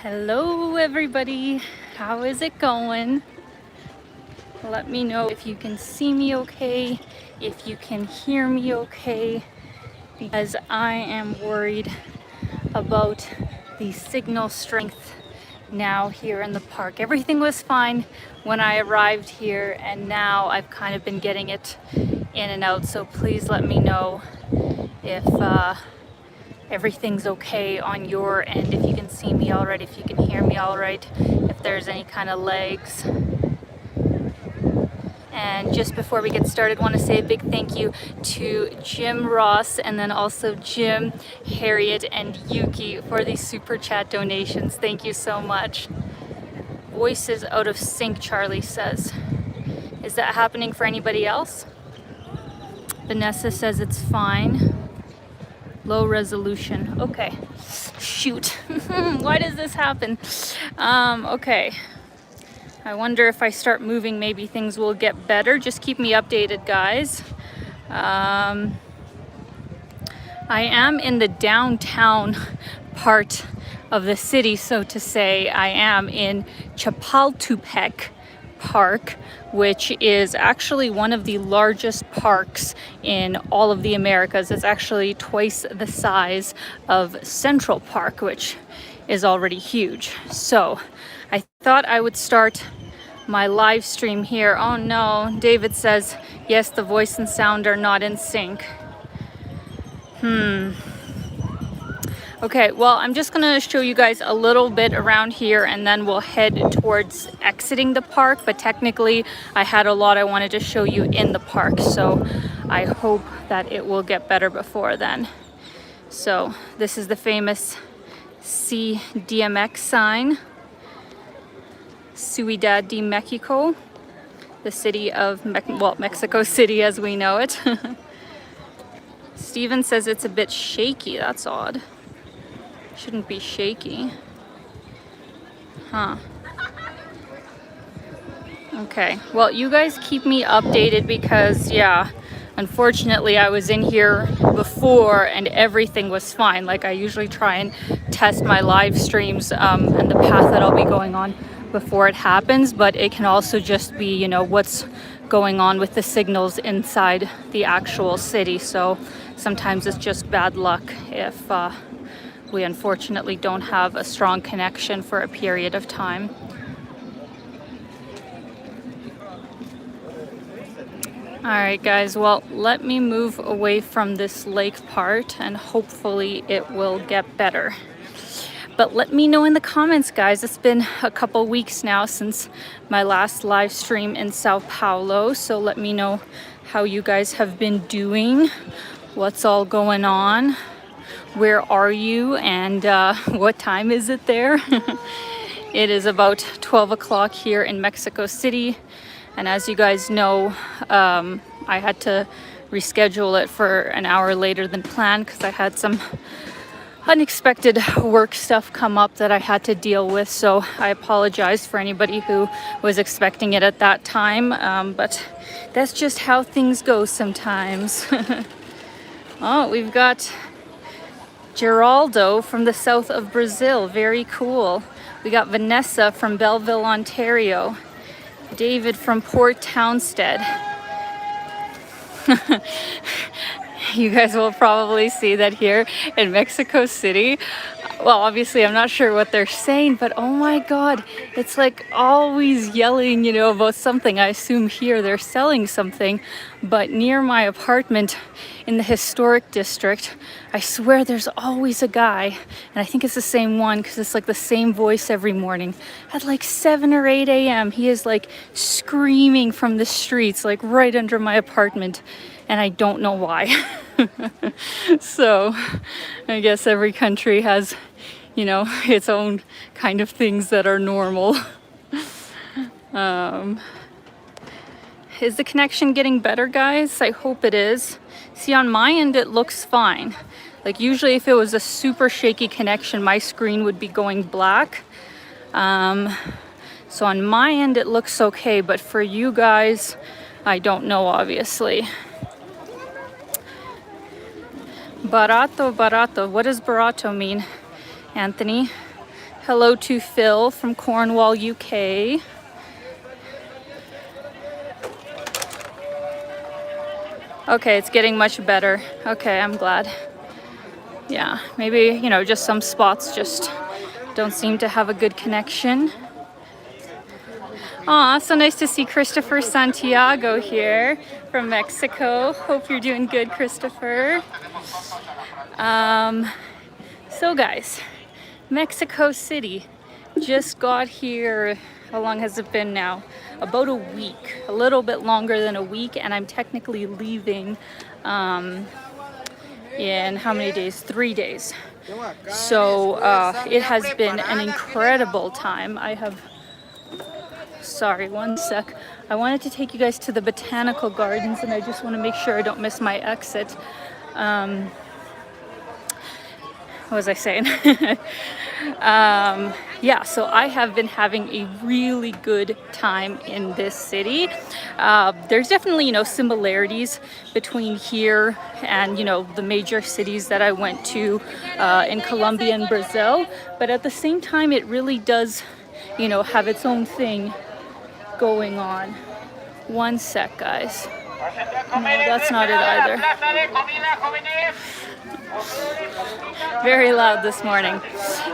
Hello everybody, how is it going? Let me know if you can see me okay, if you can hear me okay, because I am worried about the signal strength now here in the park. Everything was fine when I arrived here, and now I've kind of been getting it in and out, so please let me know if everything's okay on your end, if you can see me all right, if you can hear me all right, if there's any kind of lags. And just before we get started, I want to say a big thank you to Jim Ross and then also Jim, Harriet, and Yuki for these super chat donations. Thank you so much. Voice is out of sync, Charlie says. Is that happening for anybody else? Vanessa says it's fine. Low resolution. Okay. Shoot. Why does this happen? Okay. I wonder if I start moving, maybe things will get better. Just keep me updated, guys. I am in the downtown part of the city, so to say. I am in Chapultepec Park, which is actually one of the largest parks in all of the Americas. It's actually twice the size of Central Park, which is already huge. So I thought I would start my live stream here. Oh no, David says, yes, the voice and sound are not in sync. Okay, well, I'm just gonna show you guys a little bit around here and then we'll head towards exiting the park. But technically, I had a lot I wanted to show you in the park, so I hope that it will get better before then. So this is the famous CDMX sign, Ciudad de Mexico, the city of Mexico City as we know it. Steven says it's a bit shaky. That's odd. Shouldn't be shaky. Huh. Okay, well, you guys keep me updated because, yeah, unfortunately I was in here before and everything was fine. Like, I usually try and test my live streams and the path that I'll be going on before it happens, but it can also just be, you know, what's going on with the signals inside the actual city. So sometimes it's just bad luck if we unfortunately don't have a strong connection for a period of time. All right, guys, well, let me move away from this lake part and hopefully it will get better. But let me know in the comments, guys. It's been a couple weeks now since my last live stream in Sao Paulo, so let me know how you guys have been doing, what's all going on. Where are you, and what time is it there? It is about 12 o'clock here in Mexico City, and as you guys know, I had to reschedule it for an hour later than planned because I had some unexpected work stuff come up that I had to deal with, so I apologize for anybody who was expecting it at that time, but that's just how things go sometimes. Oh, we've got Geraldo from the south of Brazil. Very cool. We got Vanessa from Belleville, Ontario. David from Port Townsend. You guys will probably see that here in Mexico City. Well, obviously I'm not sure what they're saying, but oh my god, it's like always yelling, you know, about something. I assume here they're selling something, but near my apartment in the historic district, I swear there's always a guy, and I think it's the same one because it's like the same voice every morning. At like 7 or 8 a.m. he is like screaming from the streets, like right under my apartment, and I don't know why. So I guess every country has, you know, its own kind of things that are normal. Is the connection getting better, guys? I hope it is. See, on my end it looks fine. Like, usually if it was a super shaky connection, my screen would be going black. So on my end it looks okay, but for you guys, I don't know, obviously. Barato, barato. What does barato mean, Anthony? Hello to Phil from Cornwall, UK. Okay, it's getting much better. Okay, I'm glad. Yeah, maybe, you know, just some spots just don't seem to have a good connection. Aw, so nice to see Christopher Santiago here from Mexico. Hope you're doing good, Christopher. So guys, Mexico City just got here. How long has it been now? About a week, a little bit longer than a week, and I'm technically leaving in how many days? 3 days. So it has been an incredible time. Sorry, one sec. I wanted to take you guys to the Botanical Gardens, and I just want to make sure I don't miss my exit. What was I saying? Yeah, so I have been having a really good time in this city. There's definitely, you know, similarities between here and, you know, the major cities that I went to in Colombia and Brazil. But at the same time, it really does, you know, have its own thing going on. One sec, guys. No, that's not it either. Very loud this morning.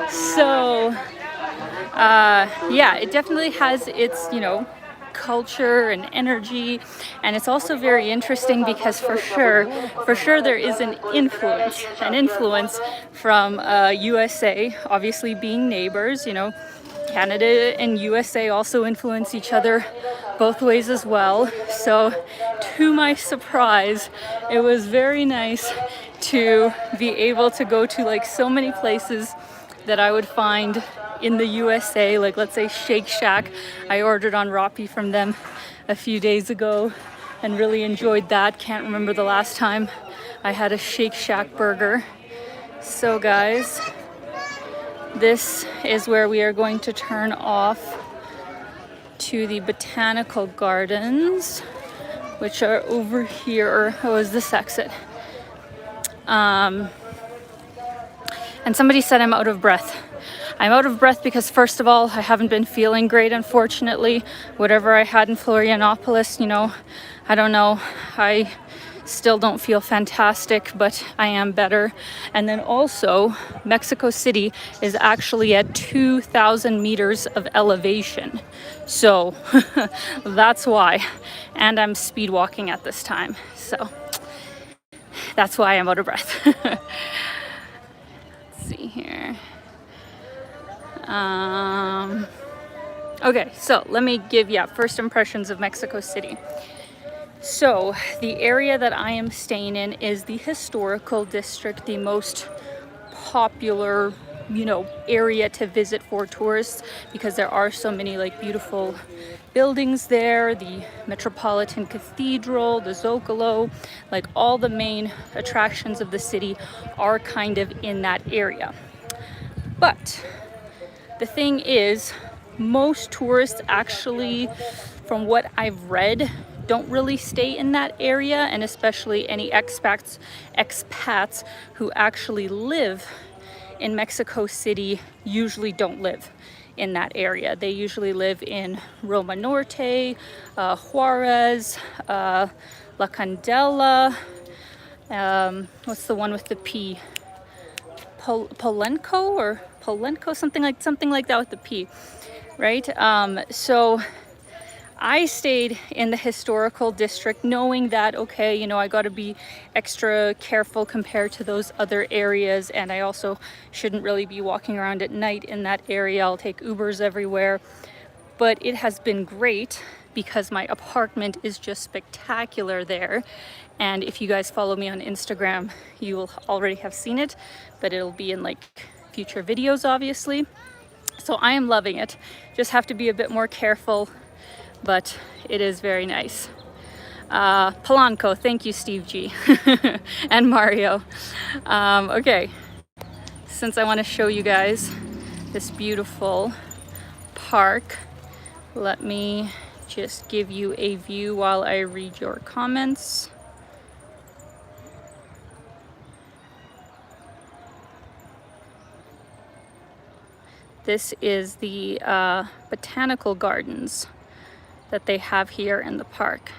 So yeah, it definitely has its, you know, culture and energy, and it's also very interesting because for sure there is an influence from USA, obviously being neighbors. You know, Canada and USA also influence each other both ways as well. So to my surprise, it was very nice to be able to go to like so many places that I would find in the USA, like let's say Shake Shack. I ordered on Rappi from them a few days ago and really enjoyed that. Can't remember the last time I had a Shake Shack burger. So guys, this is where we are going to turn off to the Botanical Gardens, which are over here. Oh, is this exit? And somebody said I'm out of breath. I'm out of breath because, first of all, I haven't been feeling great, unfortunately. Whatever I had in Florianopolis, you know, I don't know. I still don't feel fantastic, but I am better. And then also, Mexico City is actually at 2,000 meters of elevation. So that's why. And I'm speed walking at this time. So that's why I'm out of breath. Let's see here. Okay, so let me give you first impressions of Mexico City. So the area that I am staying in is the historical district, the most popular, you know, area to visit for tourists because there are so many like beautiful buildings there, the Metropolitan Cathedral, the Zocalo, like all the main attractions of the city are kind of in that area. But the thing is, most tourists actually, from what I've read, don't really stay in that area, and especially any expats who actually live in Mexico City usually don't live in that area. They usually live in Roma Norte, Juarez, La Candela, what's the one with the P? Polenco, something like that with the P, right? So I stayed in the historical district knowing that, okay, you know, I got to be extra careful compared to those other areas, and I also shouldn't really be walking around at night in that area. I'll take Ubers everywhere. But it has been great because my apartment is just spectacular there. And if you guys follow me on Instagram, you will already have seen it, but it'll be in like future videos, obviously. So I am loving it. Just have to be a bit more careful, but it is very nice. Polanco, thank you, Steve G. And Mario. Okay, since I want to show you guys this beautiful park, let me just give you a view while I read your comments. This is the botanical gardens that they have here in the park.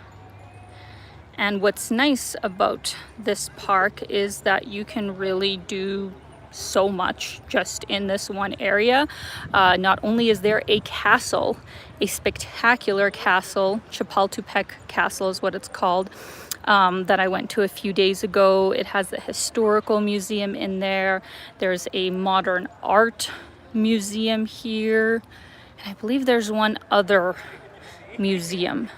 And what's nice about this park is that you can really do so much just in this one area. Not only is there a castle, a spectacular castle, Chapultepec Castle is what it's called, that I went to a few days ago. It has the historical museum in there. There's a modern art museum here. And I believe there's one other museum.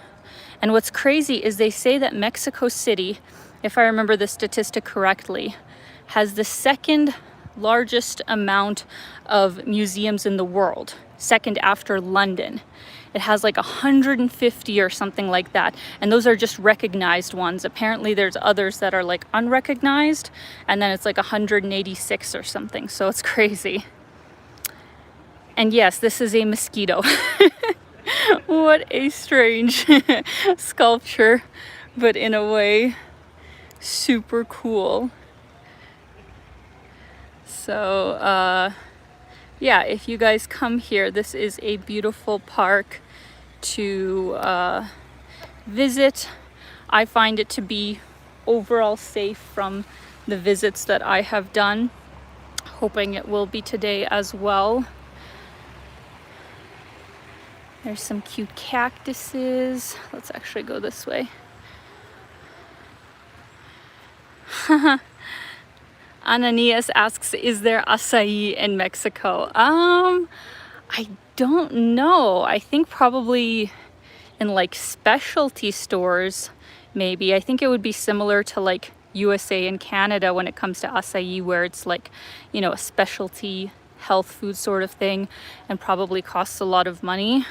And what's crazy is they say that Mexico City, if I remember the statistic correctly, has the second largest amount of museums in the world, second after London. It has like 150 or something like that. And those are just recognized ones. Apparently there's others that are like unrecognized, and then it's like 186 or something. So it's crazy. And yes, this is a mosquito. What a strange sculpture, but in a way, super cool. So, yeah, if you guys come here, this is a beautiful park to visit. I find it to be overall safe from the visits that I have done. Hoping it will be today as well. There's some cute cactuses. Let's actually go this way. Ananias asks, is there acai in Mexico? I don't know. I think probably in like specialty stores, maybe. I think it would be similar to like USA and Canada when it comes to acai, where it's like, you know, a specialty health food sort of thing, and probably costs a lot of money,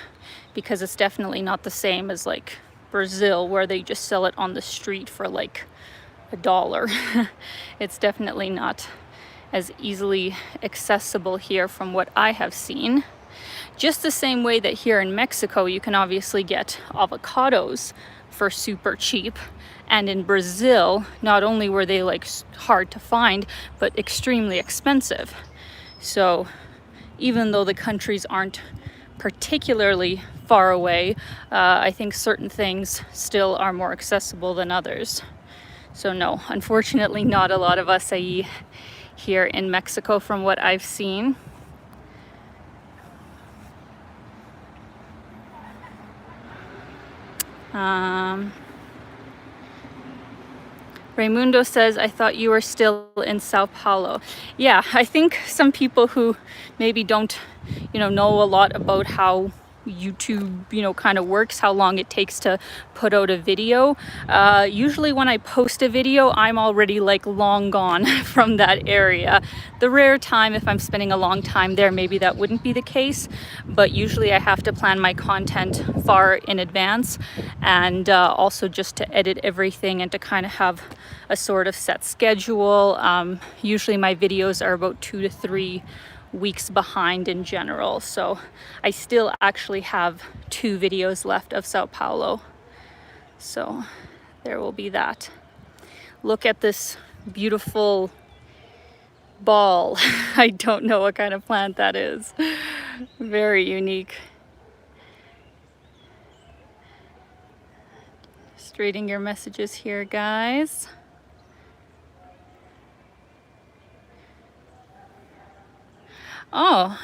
because it's definitely not the same as like Brazil, where they just sell it on the street for like $1. It's definitely not as easily accessible here from what I have seen. Just the same way that here in Mexico you can obviously get avocados for super cheap, and in Brazil not only were they like hard to find, but extremely expensive. So even though the countries aren't particularly far away, I think certain things still are more accessible than others. So no, unfortunately not a lot of acai here in Mexico from what I've seen. Raimundo says, I thought you were still in Sao Paulo. Yeah, I think some people who maybe don't, know a lot about how YouTube, kind of works, how long it takes to put out a video. Usually when I post a video, I'm already like long gone from that area. The rare time, if I'm spending a long time there, maybe that wouldn't be the case, but usually I have to plan my content far in advance, and also just to edit everything and to kind of have a sort of set schedule. Usually my videos are about 2 to 3 weeks behind in general, so I still actually have 2 videos left of Sao Paulo, so there will be that. Look at this beautiful ball. I don't know what kind of plant that is. Very unique. Just reading your messages here, guys. Oh,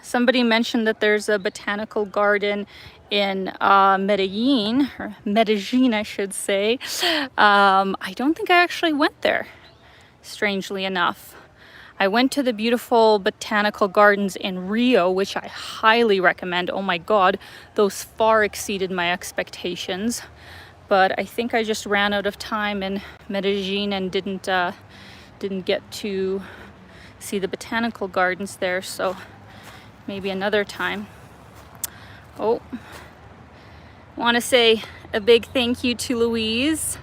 somebody mentioned that there's a botanical garden in Medellin, or Medellin, I should say. I don't think I actually went there, strangely enough. I went to the beautiful botanical gardens in Rio, which I highly recommend. Oh my God, those far exceeded my expectations. But I think I just ran out of time in Medellin and didn't get to see the botanical gardens there, so maybe another time. Oh, want to say a big thank you to Louise.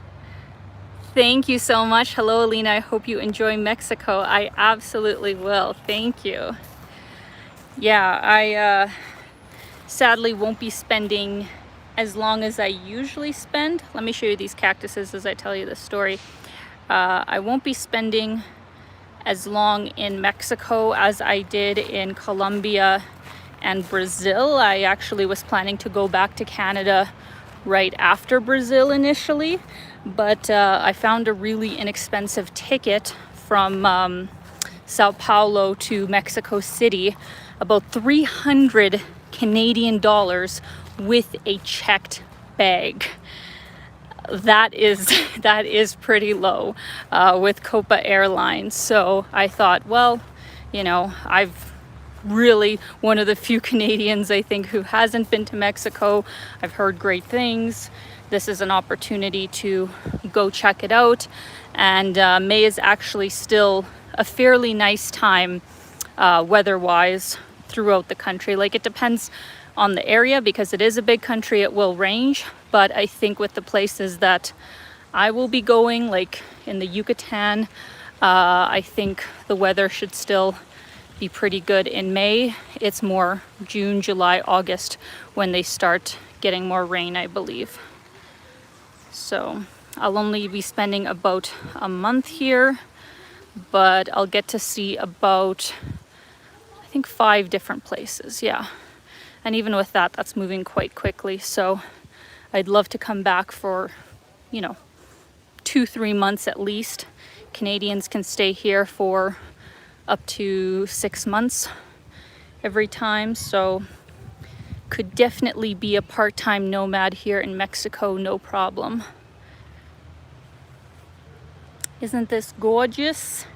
Thank you so much. Hello, Alina. I hope you enjoy Mexico. I absolutely will. Thank you. Yeah, I sadly won't be spending as long as I usually spend. Let me show you these cactuses as I tell you this story. I won't be spending as long in Mexico as I did in Colombia and Brazil. I actually was planning to go back to Canada right after Brazil initially, but I found a really inexpensive ticket from Sao Paulo to Mexico City, about 300 Canadian dollars with a checked bag. That is pretty low with Copa Airlines. So I thought, well, you know, I've really one of the few Canadians, I think, who hasn't been to Mexico. I've heard great things. This is an opportunity to go check it out. And May is actually still a fairly nice time weather-wise throughout the country. Like, it depends on the area, because it is a big country, it will range. But I think with the places that I will be going, like in the Yucatan, I think the weather should still be pretty good in May. It's more June, July, August when they start getting more rain, I believe. So I'll only be spending about a month here, but I'll get to see about, I think, 5 different places. Yeah. And even with that, that's moving quite quickly. So I'd love to come back for, you know, 2-3 months at least. Canadians can stay here for up to 6 months every time. So could definitely be a part-time nomad here in Mexico, no problem. Isn't this gorgeous?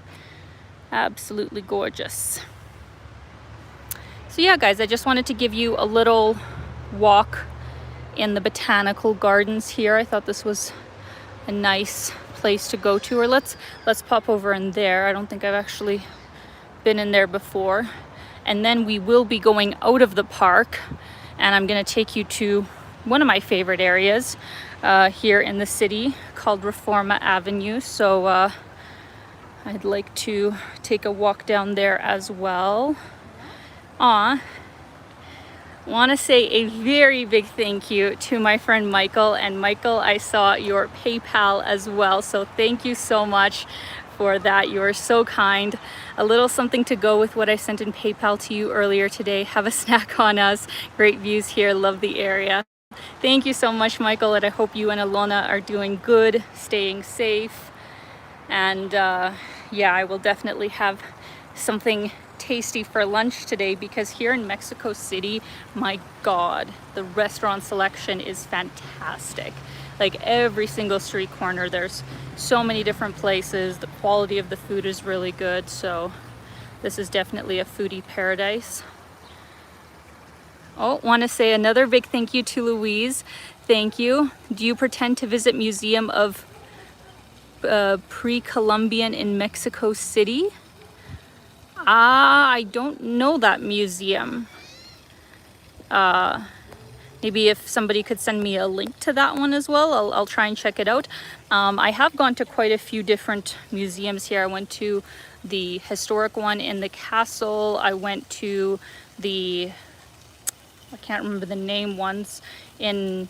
Absolutely gorgeous. So yeah, guys, I just wanted to give you a little walk in the botanical gardens here. I thought this was a nice place to go to. Or let's pop over in there. I don't think I've actually been in there before. And then we will be going out of the park, and I'm going to take you to one of my favorite areas here in the city called Reforma Avenue. So I'd like to take a walk down there as well. Want to say a very big thank you to my friend Michael. And Michael, I saw your PayPal as well, so thank you so much for that. You are so kind. A little something to go with what I sent in PayPal to you earlier today. Have a snack on us. Great views here. Love the area. Thank you so much, Michael, and I hope you and Alina are doing good, staying safe. And yeah, I will definitely have something tasty for lunch today, because here in Mexico City, my God, the restaurant selection is fantastic. Like, every single street corner, there's so many different places. The quality of the food is really good. So this is definitely a foodie paradise. Oh, want to say another big thank you to Louise. Thank you. Do you pretend to visit Museum of Pre-Columbian in Mexico City? I don't know that museum. Maybe if somebody could send me a link to that one as well, I'll try and check it out. I have gone to quite a few different museums here. I went to the historic one in the castle. I went to the, I can't remember the name, ones in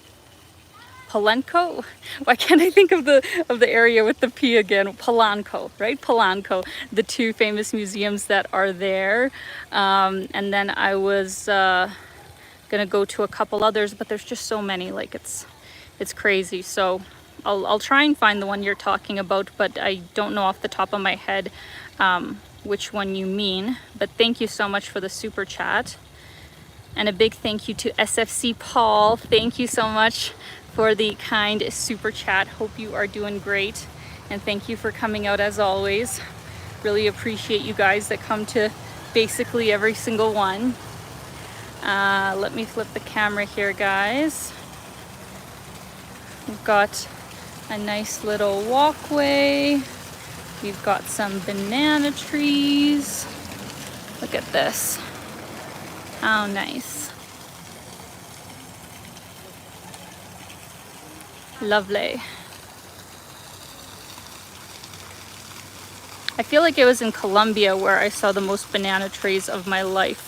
Palenco. Why can't I think of the area with the P again? Polanco, right? Polanco, the 2 famous museums that are there. And then I was gonna go to a couple others, but there's just so many. Like, it's crazy. So I'll try and find the one you're talking about, but I don't know off the top of my head which one you mean. But thank you so much for the super chat. And a big thank you to SFC Paul. Thank you so much for the kind super chat. Hope you are doing great. And thank you for coming out as always. Really appreciate you guys that come to basically every single one. Let me flip the camera here, guys. We've got a nice little walkway. We've got some banana trees. Look at this. How nice. Lovely. I feel like it was in Colombia where I saw the most banana trees of my life.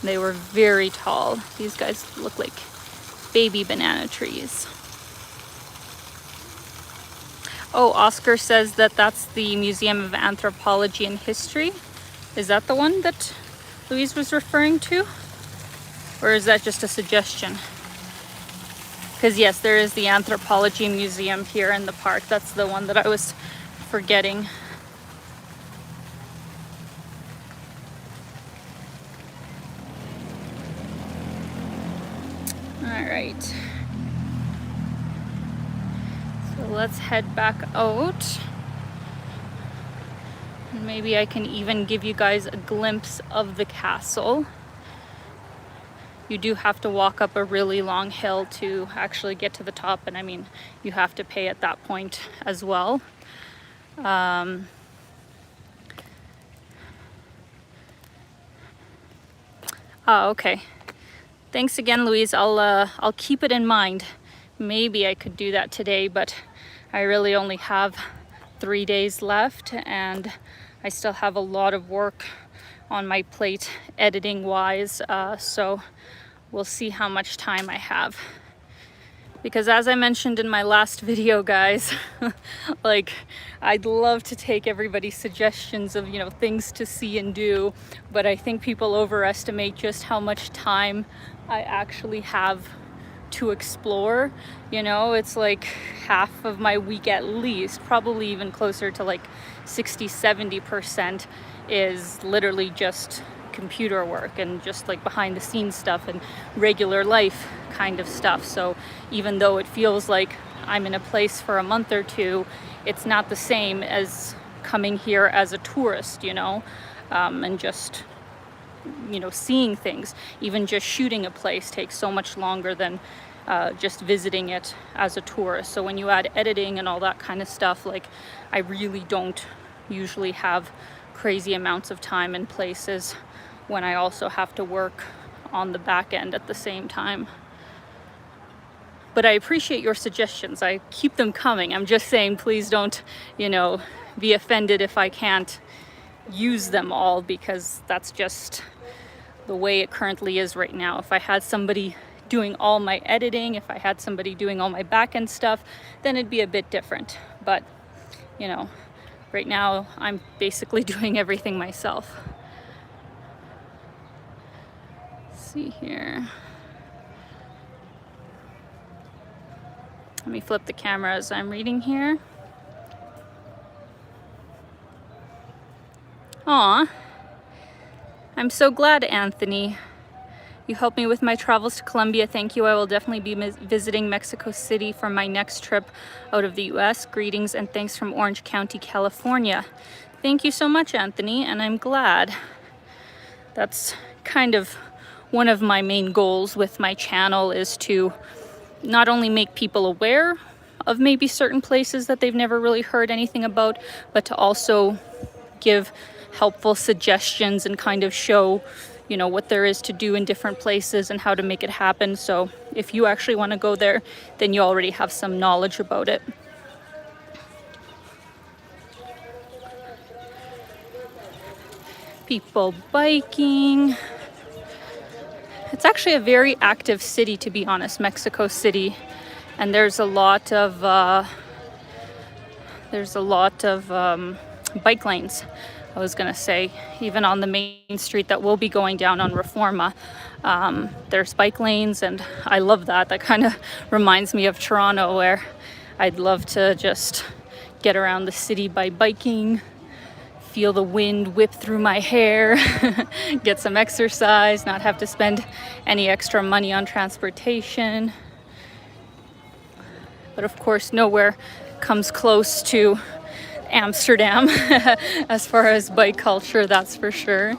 They were very tall. These guys look like baby banana trees. Oh, Oscar says that that's the Museum of Anthropology and History. Is that the one that Louise was referring to? Or is that just a suggestion? Because yes, there is the Anthropology Museum here in the park. That's the one that I was forgetting. All right. So let's head back out. And maybe I can even give you guys a glimpse of the castle. You do have to walk up a really long hill to actually get to the top, and I mean, you have to pay at that point as well. Oh, okay. Thanks again, Louise. I'll keep it in mind. Maybe I could do that today, but I really only have 3 days left, and I still have a lot of work on my plate editing wise, so we'll see how much time I have. Because as I mentioned in my last video, guys, like, I'd love to take everybody's suggestions of, you know, things to see and do, but I think people overestimate just how much time I actually have to explore. You know, it's like half of my week at least, probably even closer to like 60-70% is literally just computer work and just like behind the scenes stuff and regular life kind of stuff. So even though it feels like I'm in a place for a month or two, it's not the same as coming here as a tourist, you know, and just, you know, seeing things. Even just shooting a place takes so much longer than just visiting it as a tourist. So when you add editing and all that kind of stuff, like, I really don't usually have crazy amounts of time in places when I also have to work on the back end at the same time. But I appreciate your suggestions. I keep them coming. I'm just saying, please don't, you know, be offended if I can't use them all, because that's just the way it currently is right now. If I had somebody doing all my editing, if I had somebody doing all my back end stuff, then it'd be a bit different. But, you know, right now I'm basically doing everything myself. Let's see here. Let me flip the camera as I'm reading here. Aw, I'm so glad, Anthony. You helped me with my travels to Colombia. Thank you. I will definitely be visiting Mexico City for my next trip out of the US. Greetings and thanks from Orange County, California. Thank you so much, Anthony, and I'm glad. That's kind of one of my main goals with my channel, is to not only make people aware of maybe certain places that they've never really heard anything about, but to also give helpful suggestions and kind of show, you know, what there is to do in different places and how to make it happen. So if you actually want to go there, then you already have some knowledge about it. People biking. It's actually a very active city, to be honest, Mexico City, and there's a lot of bike lanes. I was gonna say, even on the main street that we'll be going down on Reforma, there's bike lanes, and I love that. That kind of reminds me of Toronto, where I'd love to just get around the city by biking, feel the wind whip through my hair, get some exercise, not have to spend any extra money on transportation. But of course, nowhere comes close to Amsterdam as far as bike culture, that's for sure.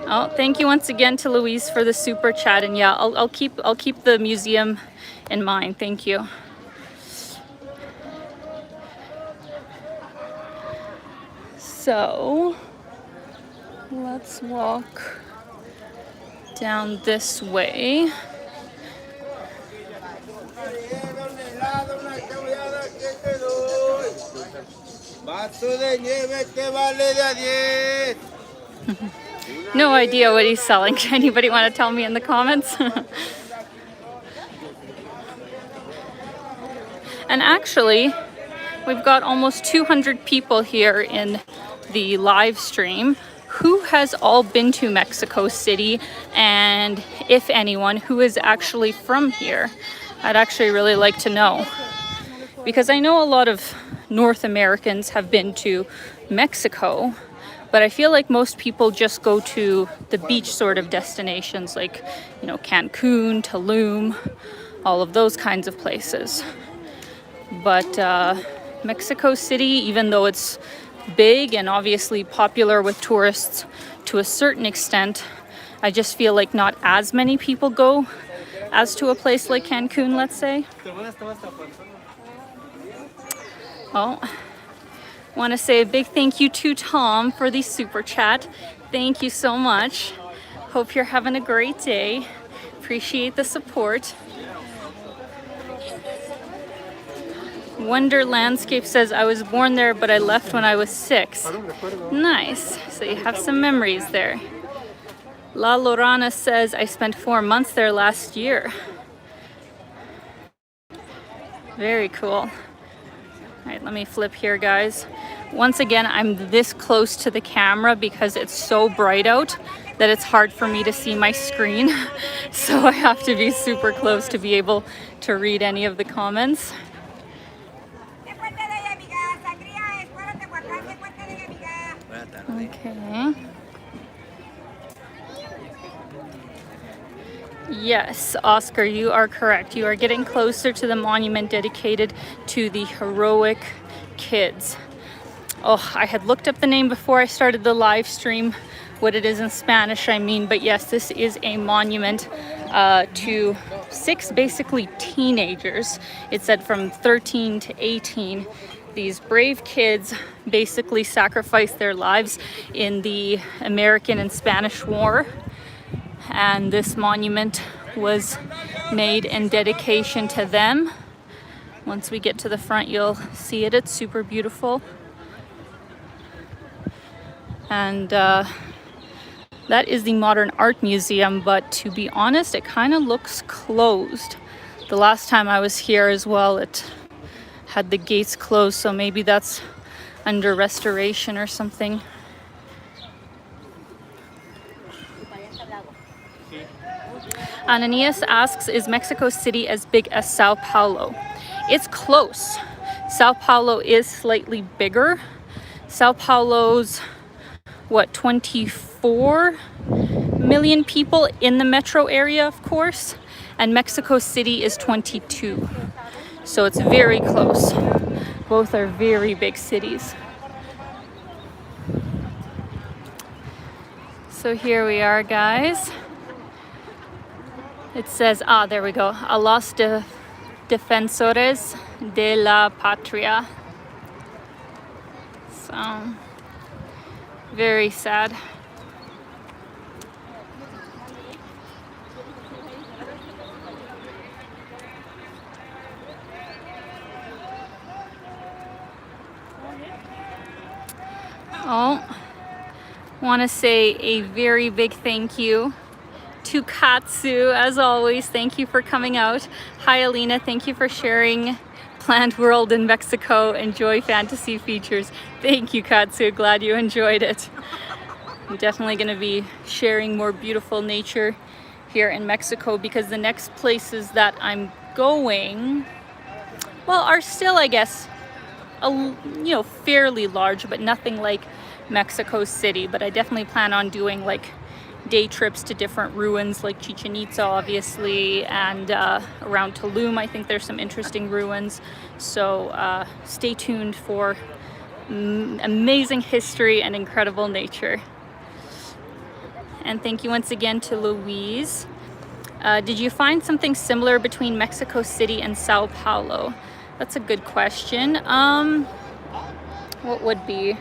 Oh, thank you once again to Louise for the super chat, and yeah, I'll keep the museum in mind. Thank you. So let's walk down this way. No idea what he's selling. Anybody want to tell me in the comments? And actually, we've got almost 200 people here in the live stream who has all been to Mexico City, and if anyone, who is actually from here? I'd actually really like to know, because I know a lot of North Americans have been to Mexico, but I feel like most people just go to the beach sort of destinations, like, you know, Cancun, Tulum, all of those kinds of places. But Mexico City, even though it's big and obviously popular with tourists to a certain extent, I just feel like not as many people go as to a place like Cancun, let's say. Oh, want to say a big thank you to Tom for the super chat. Thank you so much. Hope you're having a great day. Appreciate the support. Wonder Landscape says, I was born there, but I left when I was 6. Nice. So you have some memories there. La Lorana says, I spent 4 months there last year. Very cool. All right, let me flip here, guys. Once again, I'm this close to the camera because it's so bright out that it's hard for me to see my screen. So I have to be super close to be able to read any of the comments. Okay. Yes, Oscar, you are correct. You are getting closer to the monument dedicated to the heroic kids. Oh, I had looked up the name before I started the live stream, what it is in Spanish, I mean, but yes, this is a monument to 6 basically teenagers. It said from 13 to 18. These brave kids basically sacrificed their lives in the American and Spanish War, and this monument was made in dedication to them. Once we get to the front, you'll see it. It's super beautiful. And that is the Modern Art Museum, but to be honest, it kind of looks closed. The last time I was here as well, it had the gates closed, so maybe that's under restoration or something. Ananias asks, is Mexico City as big as Sao Paulo? It's close. Sao Paulo is slightly bigger. Sao Paulo's, 24 million people in the metro area, of course, and Mexico City is 22. So it's very close. Both are very big cities. So here we are, guys. It says, there we go. A los defensores de la patria. So, very sad. Oh, want to say a very big thank you to Katsu, as always. Thank you for coming out. Hi, Alina. Thank you for sharing Plant World in Mexico. Enjoy fantasy features. Thank you, Katsu. Glad you enjoyed it. I'm definitely going to be sharing more beautiful nature here in Mexico, because the next places that I'm going, well, are still, I guess, fairly large, but nothing like Mexico City. But I definitely plan on doing like day trips to different ruins like Chichen Itza, obviously, and around Tulum. I think there's some interesting ruins. So stay tuned for amazing history and incredible nature. And thank you once again to Louise. Did you find something similar between Mexico City and Sao Paulo? That's a good question. What would be?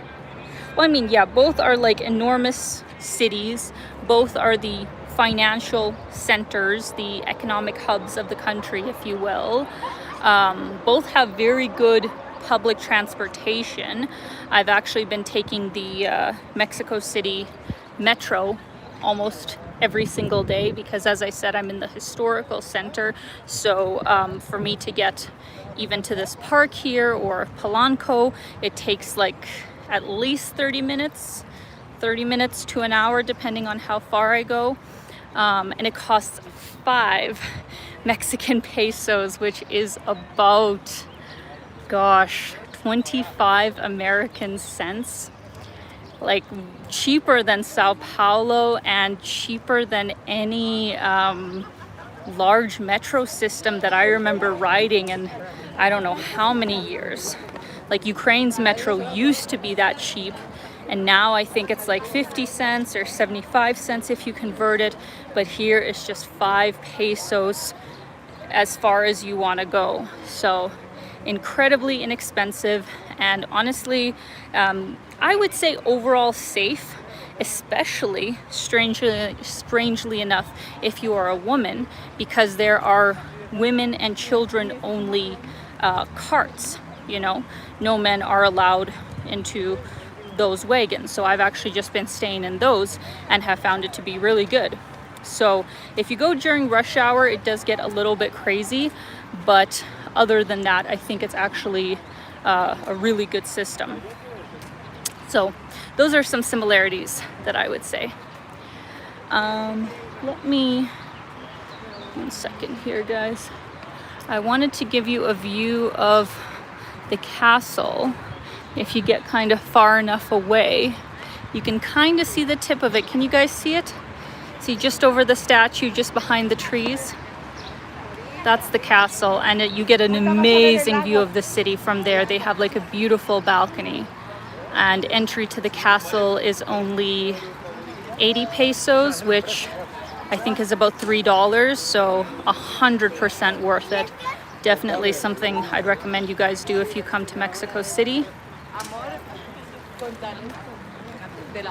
Well, I mean, yeah, both are like enormous cities. Both are the financial centers, the economic hubs of the country, if you will. Both have very good public transportation. I've actually been taking the Mexico City Metro almost every single day because, as I said, I'm in the historical center. So for me to get even to this park here or Polanco, it takes like at least 30 minutes, 30 minutes to an hour, depending on how far I go. And it costs 5 Mexican pesos, which is about, gosh, 25 American cents. Like cheaper than Sao Paulo and cheaper than any large metro system that I remember riding in I don't know how many years. Like Ukraine's metro used to be that cheap, and now I think it's like 50 cents or 75 cents if you convert it, but here it's just 5 pesos as far as you want to go. So incredibly inexpensive, and honestly I would say overall safe, especially strangely enough if you are a woman, because there are women and children only carts, you know. No men are allowed into those wagons, so I've actually just been staying in those and have found it to be really good. So if you go during rush hour, it does get a little bit crazy, but other than that, I think it's actually a really good system. So those are some similarities that I would say. Let me, 1 second here, guys. I wanted to give you a view of the castle. If you get kind of far enough away, you can kind of see the tip of it. Can you guys see it? See just over the statue, just behind the trees? That's the castle, and you get an amazing view of the city from there. They have like a beautiful balcony, and entry to the castle is only 80 pesos, which I think is about $3, so 100% worth it. Definitely something I'd recommend you guys do if you come to Mexico City.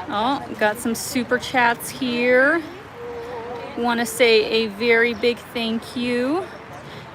Oh, got some super chats here. Want to say a very big thank you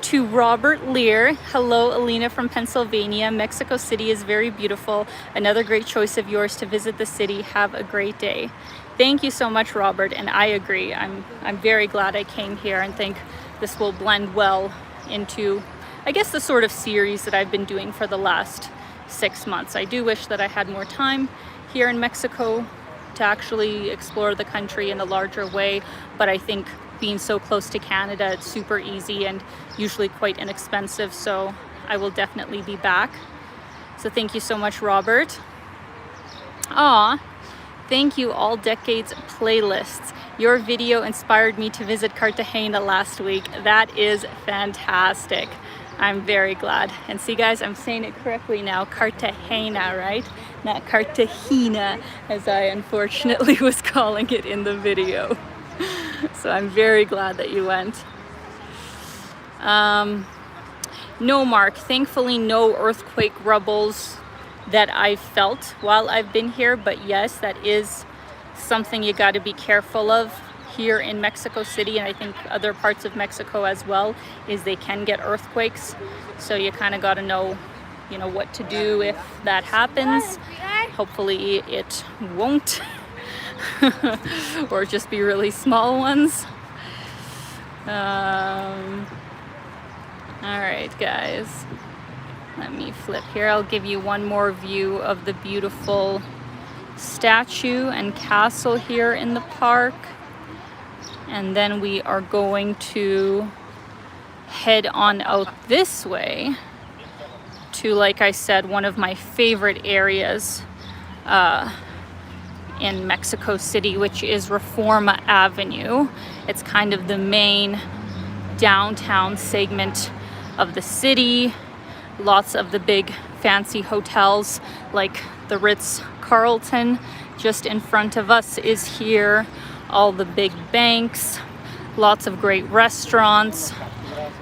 to Robert Lear. Hello, Alina from Pennsylvania. Mexico City is very beautiful. Another great choice of yours to visit the city. Have a great day. Thank you so much, Robert, and I agree. I'm very glad I came here and think this will blend well into, I guess, the sort of series that I've been doing for the last 6 months. I do wish that I had more time here in Mexico to actually explore the country in a larger way, but I think being so close to Canada, it's super easy and usually quite inexpensive, so I will definitely be back. So thank you so much, Robert. Aw, thank you, All Decades Playlists. Your video inspired me to visit Cartagena last week. That is fantastic. I'm very glad. And see, guys, I'm saying it correctly now. Cartagena, right? Not Cartagena, as I unfortunately was calling it in the video. So I'm very glad that you went. No, Mark, thankfully no earthquake rubbles that I've felt while I've been here, but yes, that is something you got to be careful of here in Mexico City, and I think other parts of Mexico as well, is they can get earthquakes. So you kind of got to know, you know, what to do if that happens. Hopefully it won't. Or just be really small ones. All right, guys, let me flip here. I'll give you one more view of the beautiful statue and castle here in the park, and then we are going to head on out this way to, like I said, one of my favorite areas in Mexico City, which is Reforma Avenue. It's kind of the main downtown segment of the city. Lots of the big fancy hotels like the Ritz-Carlton just in front of us is here. All the big banks, lots of great restaurants,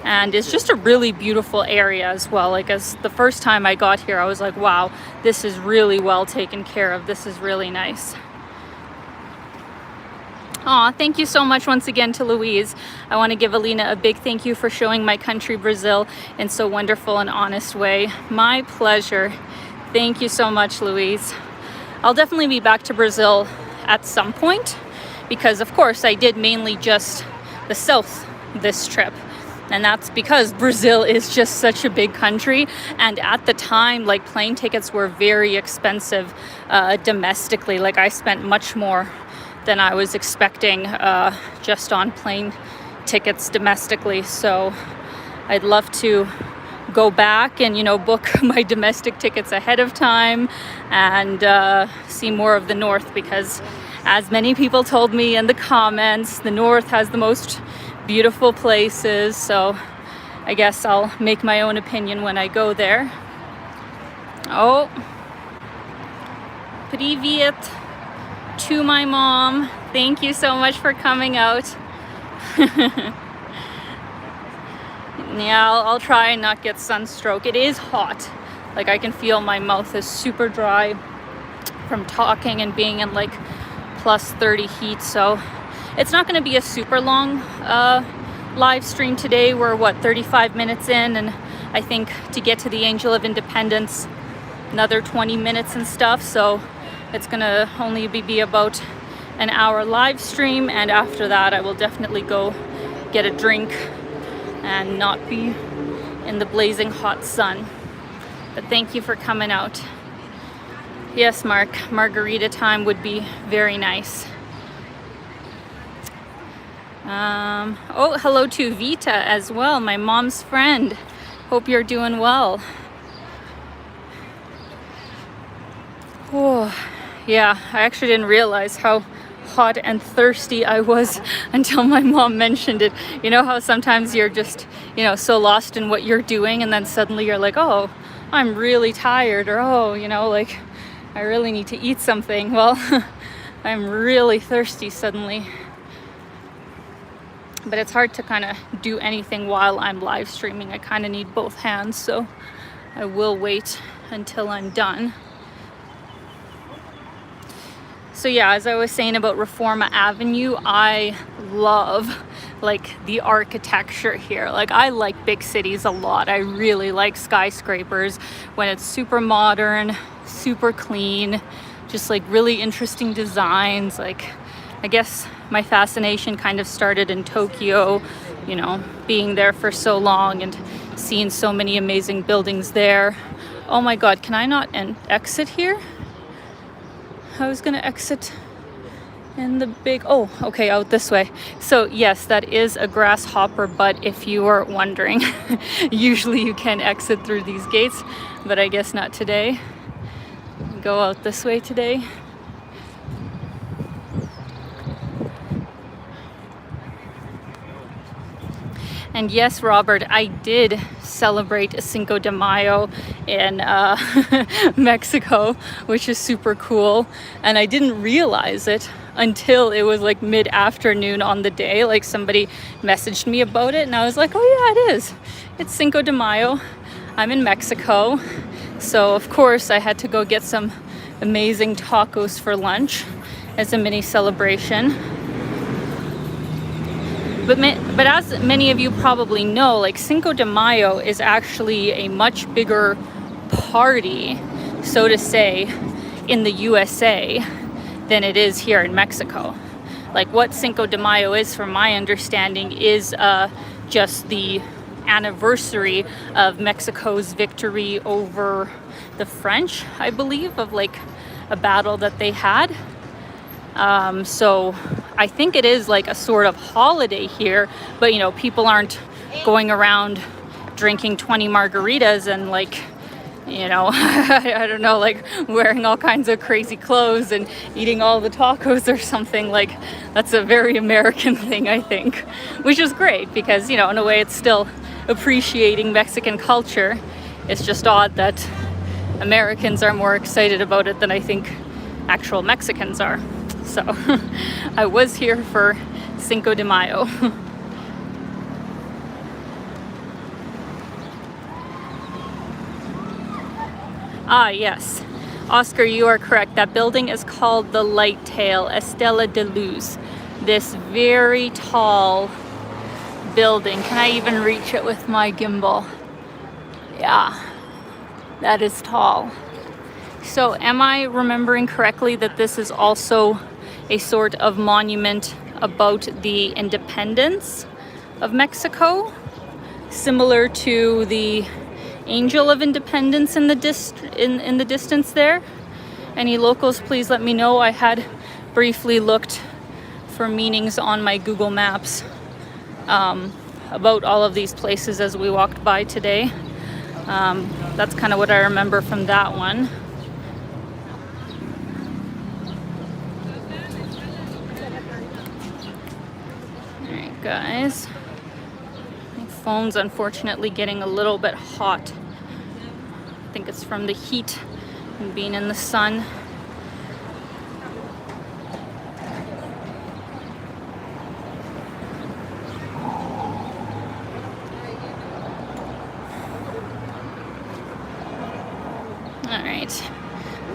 and it's just a really beautiful area as well. Like, as the first time I got here, I was like, wow, this is really well taken care of. This is really nice. Aw, thank you so much once again to Louise. I want to give Alina a big thank you for showing my country, Brazil, in so wonderful and honest way. My pleasure. Thank you so much, Louise. I'll definitely be back to Brazil at some point, because of course I did mainly just the south this trip. And that's because Brazil is just such a big country, and at the time, like, plane tickets were very expensive domestically. Like, I spent much more than I was expecting just on plane tickets domestically. So I'd love to go back and, you know, book my domestic tickets ahead of time and see more of the north, because as many people told me in the comments, the north has the most beautiful places. So I guess I'll make my own opinion when I go there. Oh, привет to my mom. Thank you so much for coming out. Yeah, I'll try and not get sunstroke. It is hot. Like, I can feel my mouth is super dry from talking and being in like plus 30 heat. So it's not going to be a super long live stream today. We're 35 minutes in, and I think to get to the Angel of Independence, another 20 minutes and stuff. So it's going to only be about an hour live stream, and after that I will definitely go get a drink and not be in the blazing hot sun. But thank you for coming out. Yes, Mark, margarita time would be very nice. Oh, hello to Vita as well, my mom's friend. Hope you're doing well. Oh, yeah, I actually didn't realize how hot and thirsty I was until my mom mentioned it. You know how sometimes you're just, you know, so lost in what you're doing, and then suddenly you're like, oh, I'm really tired, or oh, you know, like, I really need to eat something. Well, I'm really thirsty suddenly. But it's hard to kind of do anything while I'm live streaming. I kind of need both hands, so I will wait until I'm done. So yeah, as I was saying about Reforma Avenue, I love like the architecture here. Like, I like big cities a lot. I really like skyscrapers when it's super modern, super clean, just like really interesting designs. Like, I guess my fascination kind of started in Tokyo, you know, being there for so long and seeing so many amazing buildings there. Oh my God, can I not exit here? I was gonna exit in the big, oh, okay, out this way. So yes, that is a grasshopper butt, if you were wondering. Usually you can exit through these gates, but I guess not today. Go out this way today. And yes, Robert, I did celebrate Cinco de Mayo in Mexico, which is super cool. And I didn't realize it until it was like mid-afternoon on the day. Like, somebody messaged me about it, and I was like, oh yeah, it is. It's Cinco de Mayo. I'm in Mexico. So of course I had to go get some amazing tacos for lunch as a mini celebration. But as many of you probably know, like, Cinco de Mayo is actually a much bigger party, so to say, in the USA than it is here in Mexico. Like, what Cinco de Mayo is, from my understanding, is just the anniversary of Mexico's victory over the French, I believe, of like a battle that they had. So I think it is like a sort of holiday here, but you know, people aren't going around drinking 20 margaritas and like, you know, I don't know, like wearing all kinds of crazy clothes and eating all the tacos or something. Like, that's a very American thing, I think, which is great because, you know, in a way it's still appreciating Mexican culture. It's just odd that Americans are more excited about it than I think actual Mexicans are. So I was here for Cinco de Mayo. Ah, yes. Oscar, you are correct. That building is called the Light Tail, Estela de Luz. This very tall building. Can I even reach it with my gimbal? Yeah, that is tall. So am I remembering correctly that this is also a sort of monument about the independence of Mexico? similar to the Angel of Independence in the distance there. Any locals, please let me know. I had briefly looked for meanings on my Google Maps about all of these places as we walked by today. That's kind of what I remember from that one. Alright guys, my phone's unfortunately getting a little bit hot. I think it's from the heat and being in the sun. Alright,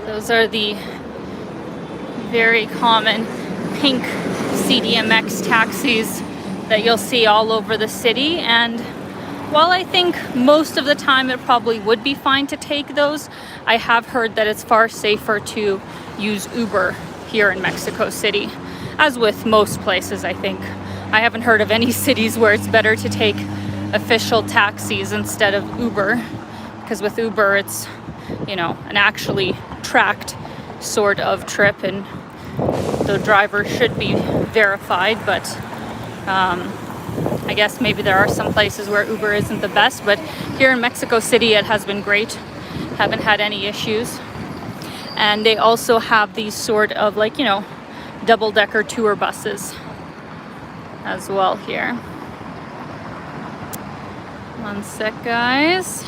those are the very common pink CDMX taxis that you'll see all over the city, and while I think most of the time it probably would be fine to take those, I have heard that it's far safer to use Uber here in Mexico City, as with most places. I think I haven't heard of any cities where it's better to take official taxis instead of Uber, because with Uber it's, you know, an actually tracked sort of trip and the driver should be verified, but I guess maybe there are some places where Uber isn't the best, but here in Mexico City it has been great. Haven't had any issues. And they also have these sort of, like, you know, double-decker tour buses as well here. One sec, guys.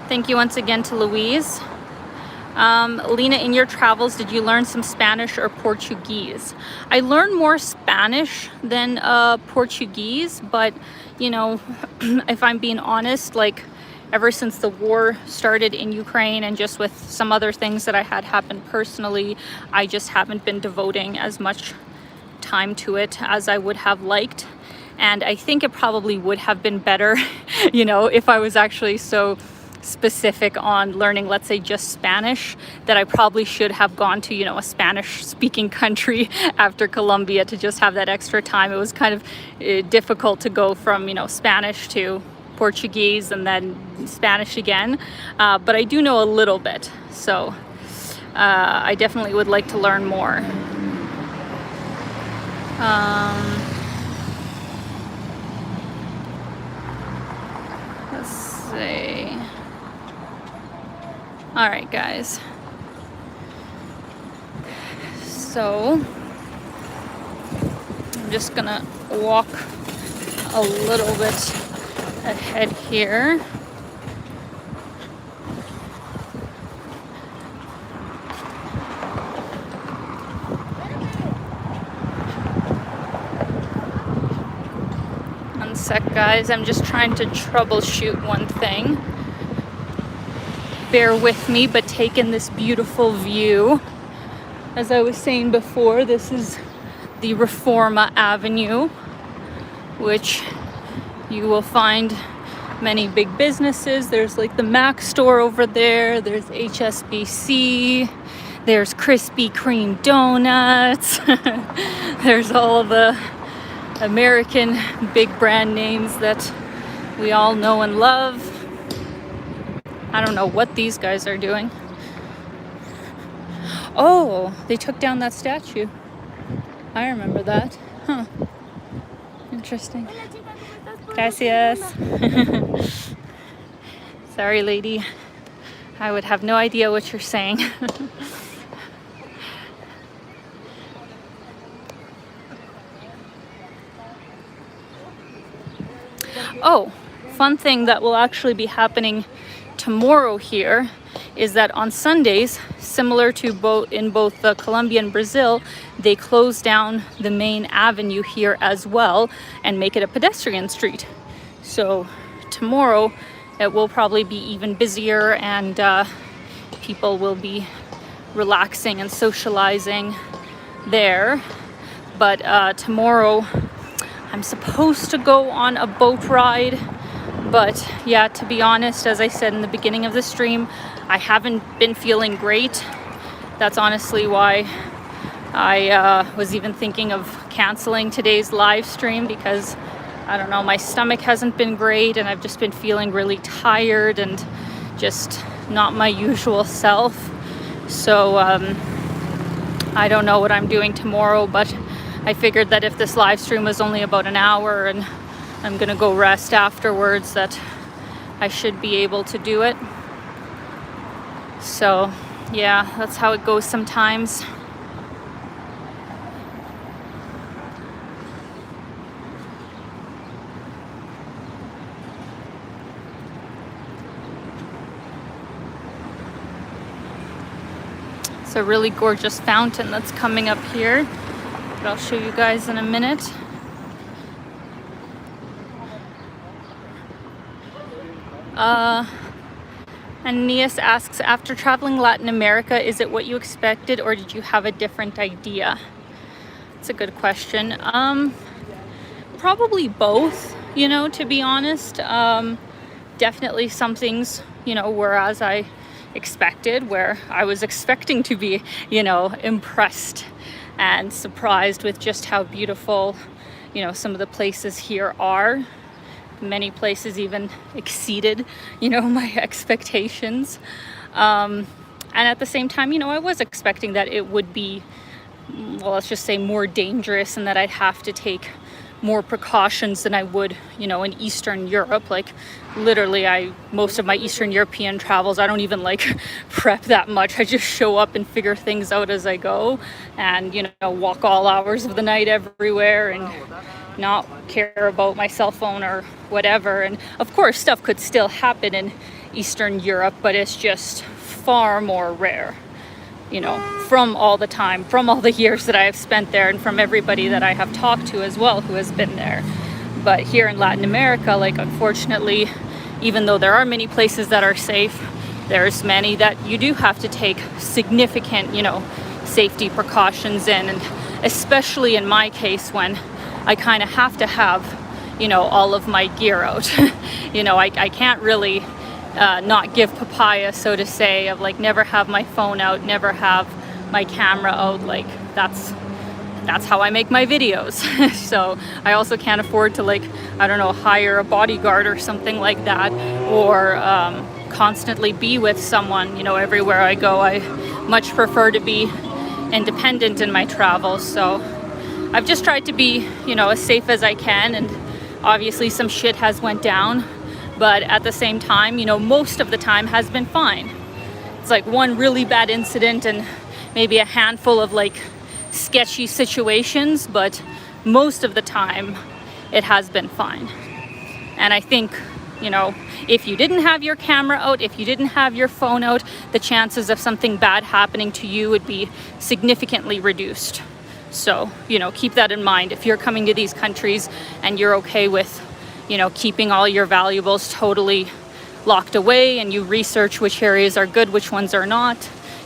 Thank you once again to Louise. Alina, in your travels, did you learn some Spanish or Portuguese? I learned more Spanish than Portuguese, but, you know, if I'm being honest, like, ever since the war started in Ukraine and just with some other things that I had happen personally, I just haven't been devoting as much time to it as I would have liked. And I think it probably would have been better, you know, if I was actually so specific on learning, let's say, just Spanish, that I probably should have gone to, you know, a Spanish speaking country after Colombia to just have that extra time. It was kind of difficult to go from, you know, Spanish to Portuguese and then Spanish again, but I do know a little bit, so I definitely would like to learn more. Let's see. All right, guys. So I'm just gonna walk a little bit ahead here. One sec, guys. I'm just trying to troubleshoot one thing. Bear with me, but take in this beautiful view. As I was saying before, this is the Reforma Avenue, which you will find many big businesses. There's like the Mac store over there. There's HSBC. There's Krispy Kreme donuts. There's all the American big brand names that we all know and love. I don't know what these guys are doing. Oh, they took down that statue. I remember that. Huh. Interesting. Gracias. Sorry, lady. I would have no idea what you're saying. Oh, fun thing that will actually be happening tomorrow here is that on Sundays, similar to in both Colombia and Brazil, they close down the main avenue here as well and make it a pedestrian street. So tomorrow it will probably be even busier, and people will be relaxing and socializing there. But tomorrow I'm supposed to go on a boat ride. But yeah, to be honest, as I said in the beginning of the stream, I haven't been feeling great. That's honestly why I was even thinking of canceling today's live stream, because I don't know, my stomach hasn't been great, and I've just been feeling really tired and just not my usual self. So I don't know what I'm doing tomorrow, but I figured that if this live stream was only about an hour and I'm gonna go rest afterwards, that I should be able to do it. So yeah, that's how it goes sometimes. It's a really gorgeous fountain that's coming up here, but I'll show you guys in a minute. Aeneas asks, after traveling Latin America, is it what you expected or did you have a different idea? It's a good question. Probably both, you know, to be honest. Definitely some things, you know, were as I expected, where I was expecting to be, you know, impressed and surprised with just how beautiful, you know, some of the places here are. Many places even exceeded, you know, my expectations. And at the same time, you know, I was expecting that it would be, well, let's just say more dangerous, and that I'd have to take more precautions than I would, you know, in Eastern Europe. Like literally most of my Eastern European travels, I don't even like prep that much. I just show up and figure things out as I go, and, you know, walk all hours of the night everywhere and not care about my cell phone or whatever. And of course stuff could still happen in Eastern Europe, but it's just far more rare, you know, from all the years that I have spent there, and from everybody that I have talked to as well who has been there. But here in Latin America, like, unfortunately, even though there are many places that are safe, there's many that you do have to take significant, you know, safety precautions in. And especially in my case, when I kind of have to have, you know, all of my gear out. You know, I can't really not give papaya, so to say, of like never have my phone out, never have my camera out. Like that's how I make my videos. So I also can't afford to, like, I don't know, hire a bodyguard or something like that, or constantly be with someone, you know, everywhere I go. I much prefer to be independent in my travels. So I've just tried to be, you know, as safe as I can, and obviously some shit has went down, but at the same time, you know, most of the time has been fine. It's like one really bad incident and maybe a handful of like sketchy situations, but most of the time it has been fine. And I think, you know, if you didn't have your camera out, if you didn't have your phone out, the chances of something bad happening to you would be significantly reduced. So, you know, keep that in mind. If you're coming to these countries and you're okay with, you know, keeping all your valuables totally locked away, and you research which areas are good, which ones are not,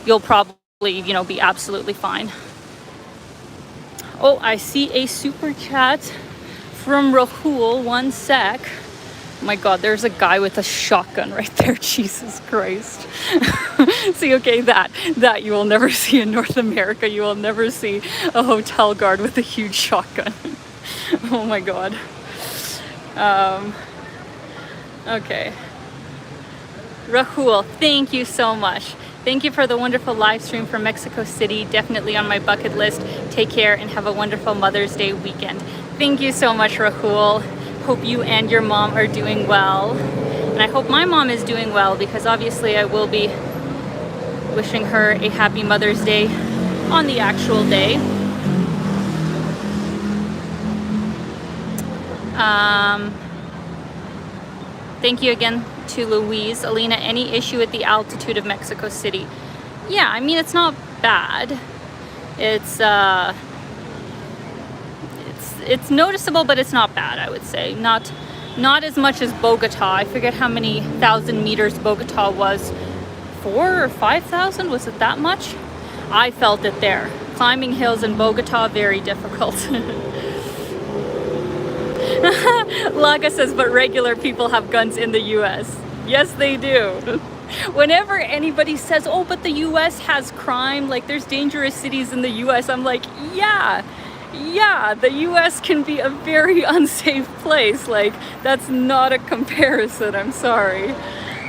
you'll probably, you know, be absolutely fine. Oh, I see a super chat from Rahul. One sec. Oh my God, there's a guy with a shotgun right there. Jesus Christ. See, okay, that you will never see in North America. You will never see a hotel guard with a huge shotgun. Oh my God. Okay. Rahul, thank you so much. Thank you for the wonderful live stream from Mexico City. Definitely on my bucket list. Take care and have a wonderful Mother's Day weekend. Thank you so much, Rahul. Hope you and your mom are doing well. And I hope my mom is doing well, because obviously I will be wishing her a happy Mother's Day on the actual day. Thank you again to Louise. Alina, any issue with the altitude of Mexico City? Yeah, I mean, it's not bad. It's noticeable, but it's not bad, I would say. Not as much as Bogota. I forget how many thousand meters Bogota was. 4,000 or 5,000? Was it that much? I felt it there. Climbing hills in Bogota, very difficult. Laga says, but regular people have guns in the US. Yes, they do. Whenever anybody says, oh, but the US has crime, like there's dangerous cities in the US, I'm like, yeah, yeah, the US can be a very unsafe place. Like, that's not a comparison, I'm sorry.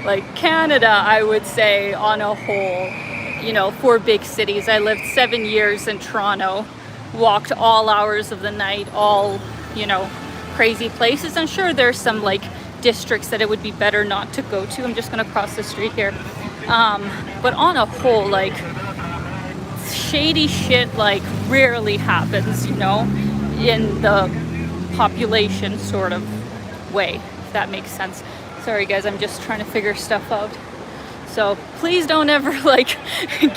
Like, Canada, I would say, on a whole, you know, for big cities. I lived 7 years in Toronto, walked all hours of the night, all, you know, crazy places. I'm sure there's some, like, districts that it would be better not to go to. I'm just gonna cross the street here. But on a whole, like, shady shit like rarely happens, you know, in the population sort of way, if that makes sense. Sorry guys, I'm just trying to figure stuff out. So please don't ever like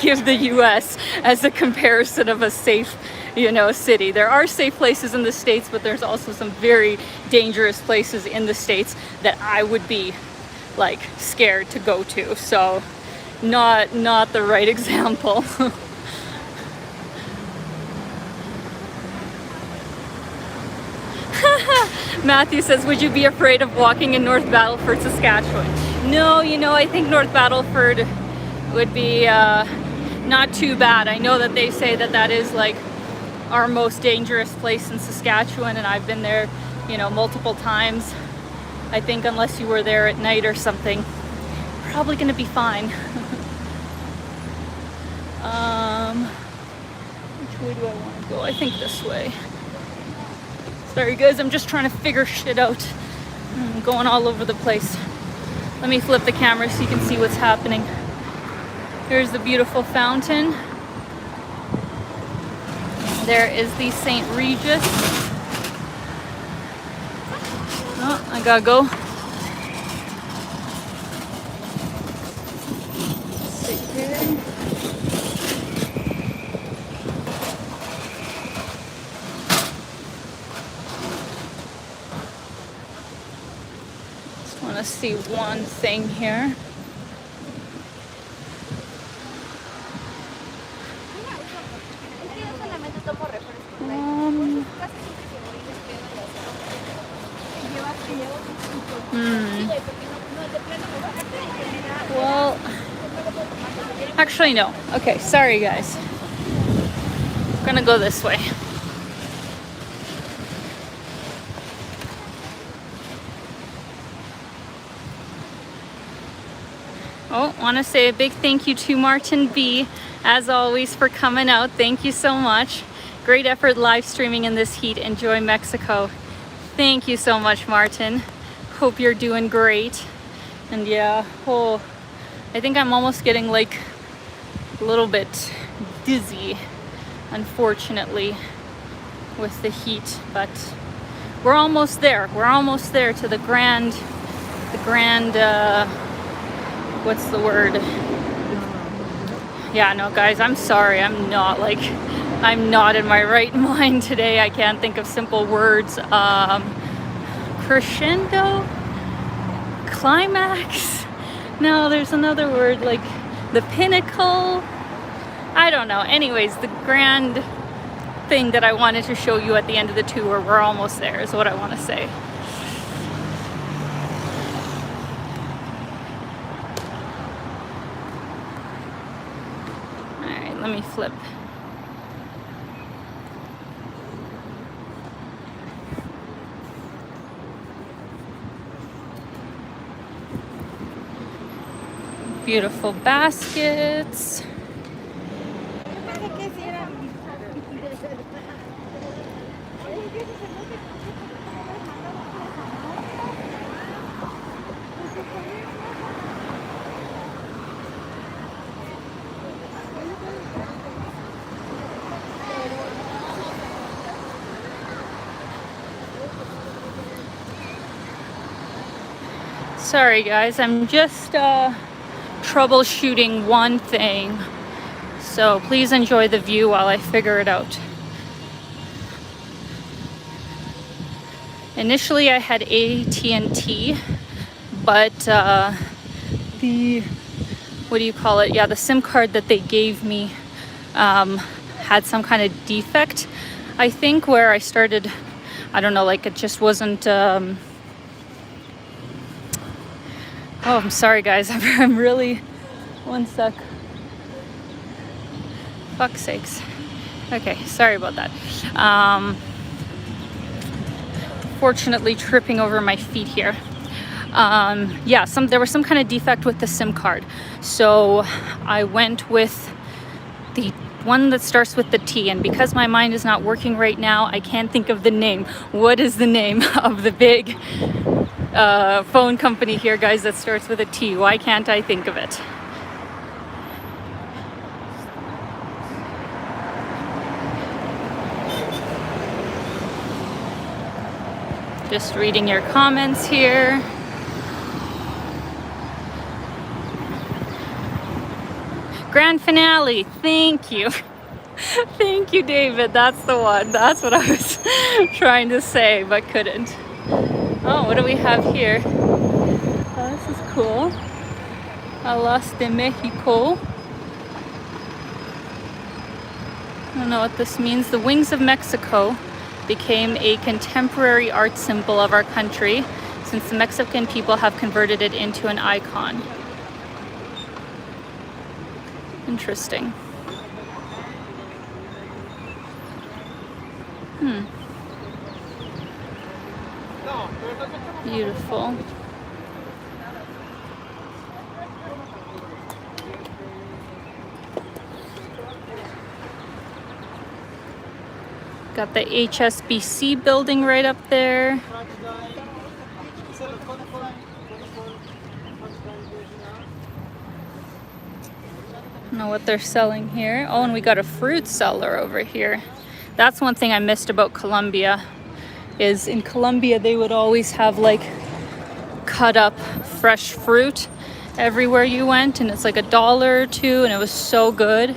give the US as a comparison of a safe, you know, city. There are safe places in the States, but there's also some very dangerous places in the States that I would be like scared to go to. So not the right example. Matthew says, would you be afraid of walking in North Battleford, Saskatchewan? No, you know, I think North Battleford would be not too bad. I know that they say that that is like our most dangerous place in Saskatchewan, and I've been there, you know, multiple times. I think unless you were there at night or something, probably gonna be fine. Which way do I want to go? I think this way. Sorry guys, I'm just trying to figure shit out. I'm going all over the place. Let me flip the camera so you can see what's happening. Here's the beautiful fountain. There is the St. Regis. Oh, I gotta go. Sit here. Let's see one thing here. Well, actually no. Okay, sorry guys. I'm gonna go this way. Oh, want to say a big thank you to Martin B, as always, for coming out. Thank you so much. Great effort live streaming in this heat. Enjoy Mexico. Thank you so much, Martin. Hope you're doing great. And yeah, oh, I think I'm almost getting like a little bit dizzy, unfortunately, with the heat. But we're almost there. We're almost there to the grand, what's the word? Yeah, no guys, I'm sorry. I'm not in my right mind today. I can't think of simple words. Crescendo? Climax? No, there's another word, like the pinnacle. I don't know. Anyways, the grand thing that I wanted to show you at the end of the tour, we're almost there, is what I want to say. Let me flip. Beautiful baskets. Sorry guys, I'm just troubleshooting one thing, so please enjoy the view while I figure it out. Initially I had AT&T, but the, what do you call it? Yeah, the SIM card that they gave me had some kind of defect, I think, where I started, I don't know, like it just wasn't oh, I'm sorry guys, I'm really, one sec. Fuck's sakes. Okay, sorry about that. Fortunately tripping over my feet here. Yeah, there was some kind of defect with the SIM card. So I went with the one that starts with the T, and because my mind is not working right now, I can't think of the name. What is the name of the big phone company here, guys, that starts with a T? Why can't I think of it? Just reading your comments here. Grand finale, thank you. Thank you, David, that's the one. That's what I was trying to say, but couldn't. Oh, what do we have here? Oh, this is cool. Alas de Mexico. I don't know what this means. The wings of Mexico became a contemporary art symbol of our country since the Mexican people have converted it into an icon. Interesting. Beautiful. Got the HSBC building right up there. I don't know what they're selling here. Oh, and we got a fruit seller over here. That's one thing I missed about Colombia, is in Colombia they would always have like cut up fresh fruit everywhere you went, and it's like $1 or $2, and it was so good.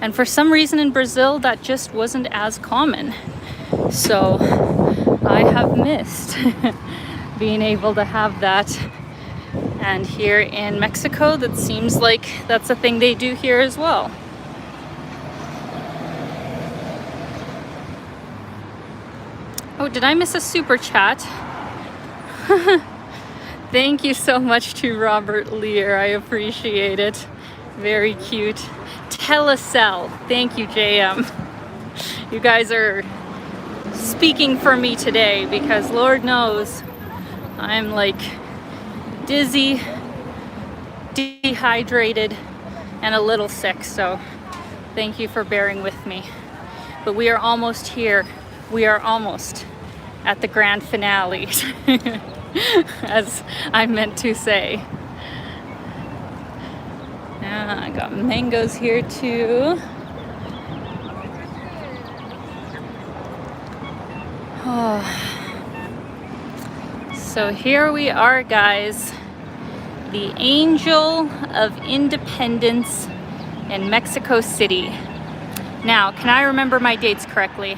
And for some reason in Brazil that just wasn't as common. So I have missed being able to have that. And here in Mexico, that seems like that's a thing they do here as well. Oh, did I miss a super chat? Thank you so much to Robert Lear. I appreciate it. Very cute. Telecel. Thank you, JM. You guys are speaking for me today, because Lord knows I'm like dizzy, dehydrated, and a little sick. So thank you for bearing with me. But we are almost here. We are almost at the grand finale, as I meant to say. I got mangoes here too. Oh. So here we are, guys. The Angel of Independence in Mexico City. Now, can I remember my dates correctly?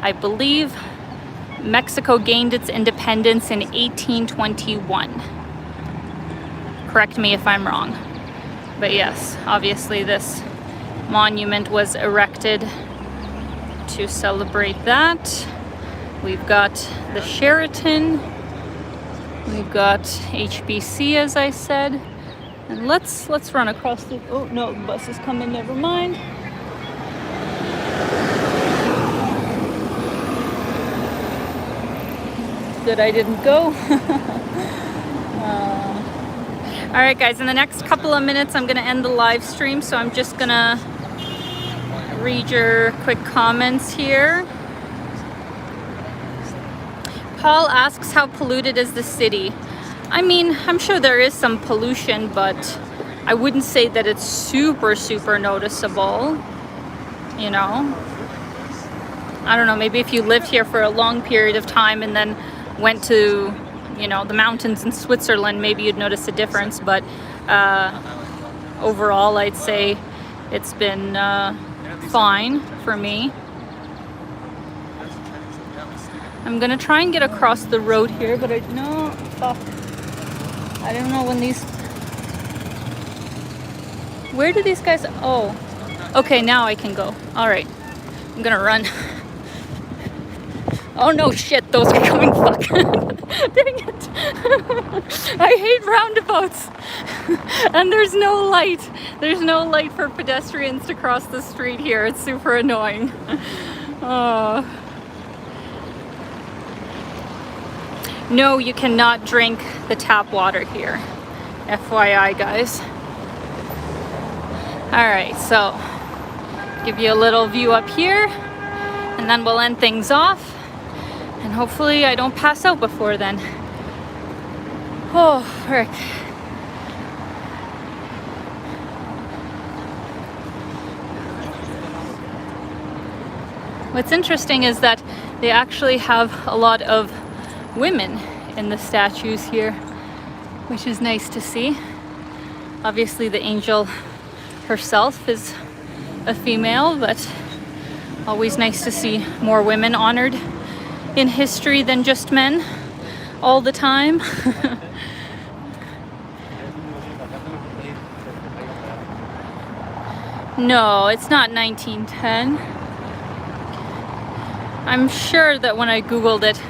I believe Mexico gained its independence in 1821. Correct me if I'm wrong. But yes, obviously this monument was erected to celebrate that. We've got the Sheraton. We've got HBC, as I said. And let's run across the... Oh, no, the bus is coming, never mind. Good, I didn't go. All right, guys, in the next couple of minutes, I'm gonna end the live stream, so I'm just gonna read your quick comments here. Paul asks, how polluted is the city? I mean, I'm sure there is some pollution, but I wouldn't say that it's super, super noticeable, you know? I don't know, maybe if you lived here for a long period of time and then went to, you know, the mountains in Switzerland, maybe you'd notice a difference, but overall, I'd say it's been fine for me. I'm gonna try and get across the road here, but I don't know when these... Where do these guys... Oh, okay, now I can go. All right, I'm gonna run. Oh no, shit, those are coming. Fuck. Dang it. I hate roundabouts. And there's no light. There's no light for pedestrians to cross the street here. It's super annoying. Oh. No, you cannot drink the tap water here. FYI, guys. Alright, so give you a little view up here, and then we'll end things off. And hopefully I don't pass out before then. Oh, frick. What's interesting is that they actually have a lot of women in the statues here, which is nice to see. Obviously the angel herself is a female, but always nice to see more women honored in history than just men all the time. No, it's not 1910. I'm sure that when I googled it,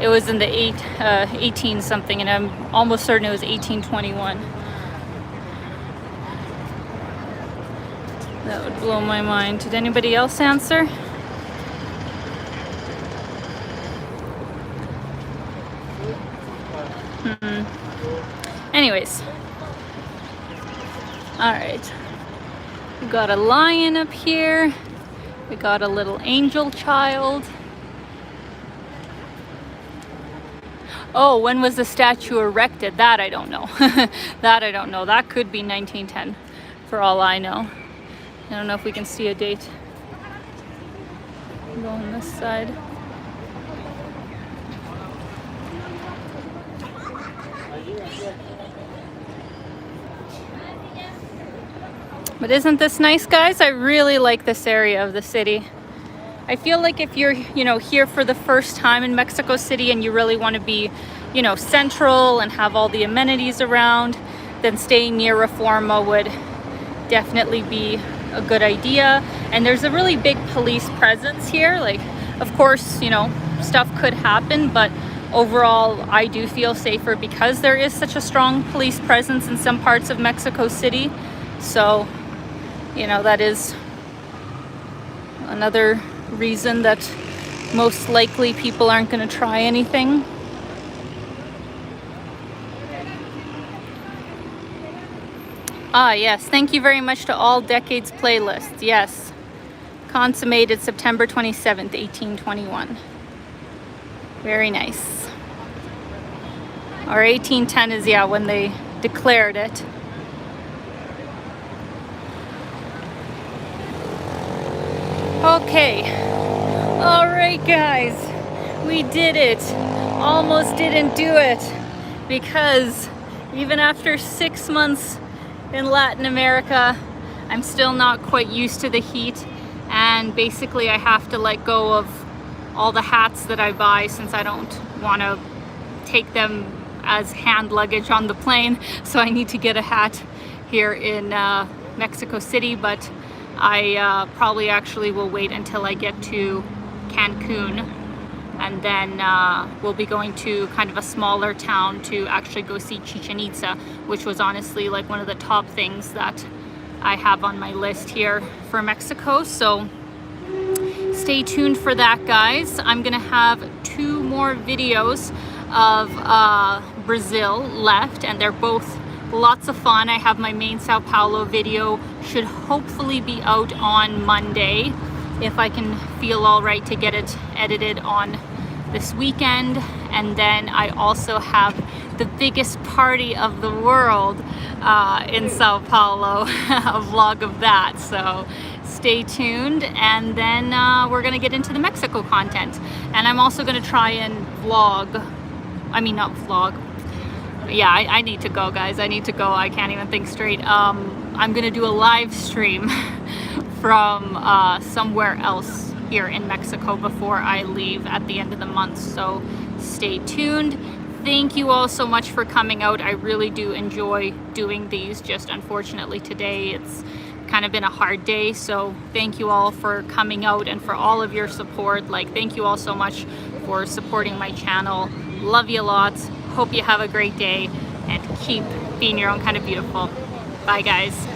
it was in the 18 something, and I'm almost certain it was 1821. That would blow my mind. Did anybody else answer? Anyways. Alright. We got a lion up here. We got a little angel child. Oh, when was the statue erected? That I don't know. That I don't know. That could be 1910 for all I know. I don't know if we can see a date. Go on this side. But isn't this nice, guys? I really like this area of the city. I feel like if you're, here for the first time in Mexico City and you really want to be, central and have all the amenities around, then staying near Reforma would definitely be a good idea. And there's a really big police presence here. Like, of course, stuff could happen, but overall, I do feel safer because there is such a strong police presence in some parts of Mexico City. So, that is another reason that most likely people aren't going to try anything. Ah, yes. Thank you very much to All Decades Playlist. Yes. Consummated September 27th, 1821. Very nice. Or 1810 is, when they declared it. Okay. All right, guys. We did it. Almost didn't do it. Because even after 6 months in Latin America, I'm still not quite used to the heat. And basically I have to let go of all the hats that I buy since I don't want to take them as hand luggage on the plane. So I need to get a hat here in Mexico City, but I probably actually will wait until I get to Cancun, and then we'll be going to kind of a smaller town to actually go see Chichen Itza, which was honestly like one of the top things that I have on my list here for Mexico. So stay tuned for that, guys. I'm gonna have 2 more videos of Brazil left, and they're both lots of fun. I have my main Sao Paulo video, should hopefully be out on Monday if I can feel all right to get it edited on this weekend. And then I also have the biggest party of the world in Sao Paulo, a vlog of that. So stay tuned, and then we're gonna get into the Mexico content. And I'm also gonna try and yeah, I need to go, guys. I need to go. I can't even think straight. I'm gonna do a live stream from somewhere else here in Mexico before I leave at the end of the month. So stay tuned. Thank you all so much for coming out. I really do enjoy doing these. Just unfortunately today it's kind of been a hard day. So thank you all for coming out and for all of your support. Like, thank you all so much for supporting my channel. Love you lots. Hope you have a great day and keep being your own kind of beautiful. Bye guys.